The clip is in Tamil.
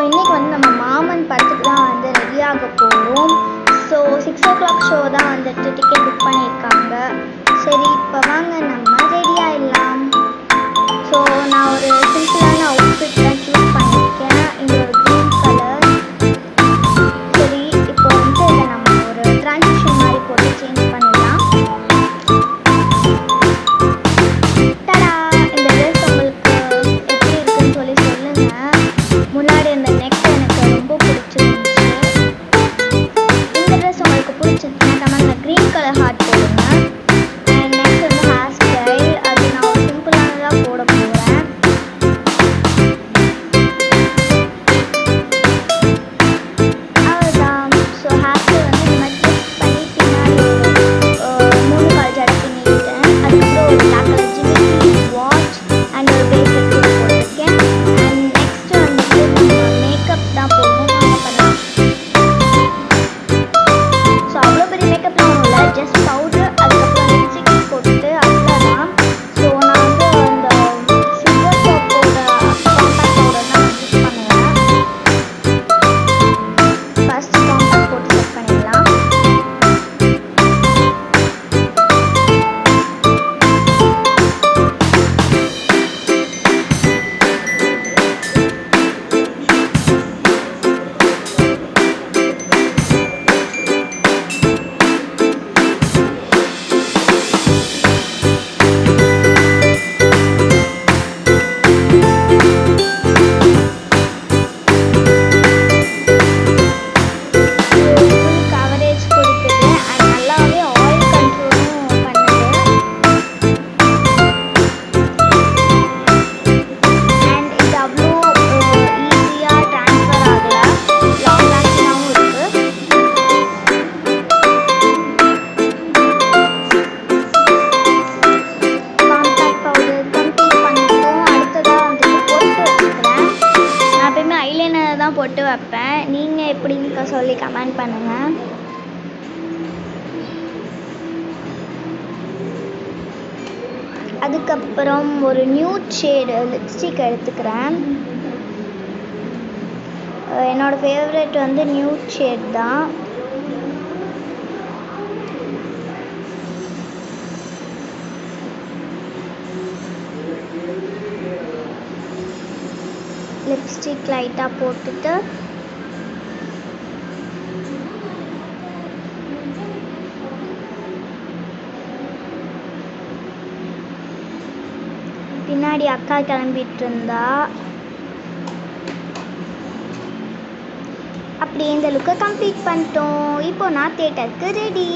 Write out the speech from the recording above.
இன்றைக்கி வந்து நம்ம மாமன் படத்துக்கு தான் வந்து ரெடியாக போகிறோம். ஸோ 6 o'clock ஷோ தான் வந்துட்டு டிக்கெட் புக் பண்ணியிருக்காங்க. சரி, இப்போ வாங்க நம்ம ரெடி ஆகிடலாம். ஸோ நான் ஒரு சிம்பிளான அவுட்ஃபிட் தான் சூஸ் பண்ணியிருக்கேன். இந்த ஒரு க்ரீன் கலர். சரி, இப்போ வந்து இதை நம்ம ஒரு ட்ரான்சிஷன் மாதிரி போட்டு சேஞ்ச் பண்ணிடலாம். டடா! இந்த ட்ரெஸ் உங்களுக்கு எப்படி இருக்குன்னு சொல்லி சொல்லுங்கள். முன்னாடி இந்த நெக் எனக்கு ரொம்ப பிடிச்சிருந்துச்சு. இந்த ட்ரெஸ் உங்களுக்கு பிடிச்சிருச்சுன்னா கமெண்ட்ல க்ரீன் கலர் ஹார்ட் போடுங்க. அண்ட் நெக்ஸ்ட் வந்து ஹேர் ஸ்டைல், அது நான் ஒரு சிம்பிளானதாக போட போகிறேன். அவ்வளோதான். ஸோ ஹேர் ஸ்டைல் வந்து இந்த மாதிரி ட்விஸ்ட் பண்ணி பின்னாடி ஒரு 3 கால் ஜடை பின்னிட்டேன். அதுக்கப்புறம் ஒரு பிளாக் கலர் ஜிமிக்கி, வாட்ச் அண்ட் ஒரு பிரேஸ்லெட் கூட போட்டிருக்கேன். அண்ட் நெக்ஸ்ட் வந்துட்டு நம்ம மேக்கப் தான் போடணும். வாங்க பண்ணலாம். ஸோ அவ்வளோ பெரிய மேக்கப்லாம் ஒன்றும் இல்லை, ஜஸ்ட் பவுடர், அதுக்கப்புறம் லிப்ஸ்டிக் போட்டு அவ்வளோதான். ஸோ நான் வந்து அந்த சில்வர் சோப்போட காம்பேக்ட் பவுடர் தான் யூஸ் பண்ணுவேன். ஃபர்ஸ்ட் காம்பேக்ட் போட்டு செட் பண்ணிடலாம். ஃபுல் கவரேஜ் கொடுக்குது அண்ட் நல்லாவே ஆயில் கண்ட்ரோலும் பண்ணுது. அண்ட் இது அவ்வளோ ஈஸியாக ட்ரான்ஸ்ஃபர் ஆகலை, லாங் லாஸ்டிங்காகவும் இருக்குது. காம்பேக்ட் பவுடர் கம்ப்ளீட் பண்ணிட்டோம். அடுத்ததாக வந்துட்டு பொட்டு வச்சுக்கிறேன். நான் எப்பயுமே ஐலைனர் தான் பொட்டு வைப்பேன். நீங்கள் எப்படின்னு சொல்லி கமெண்ட் பண்ணுங்கள். அதுக்கப்புறம் ஒரு நியூட் ஷேடு லிப்ஸ்டிக் எடுத்துக்கிறேன். என்னோட ஃபேவரட் வந்து நியூட் ஷேட் தான். லிப்ஸ்டிக் லைட்டாக போட்டுட்டு பின்னாடி அக்கா கிளம்பிட்டு இருந்தா. அப்படி இந்த லுக்கை கம்ப்ளீட் பண்ணிட்டோம். இப்போ நான் தியேட்டருக்கு ரெடி.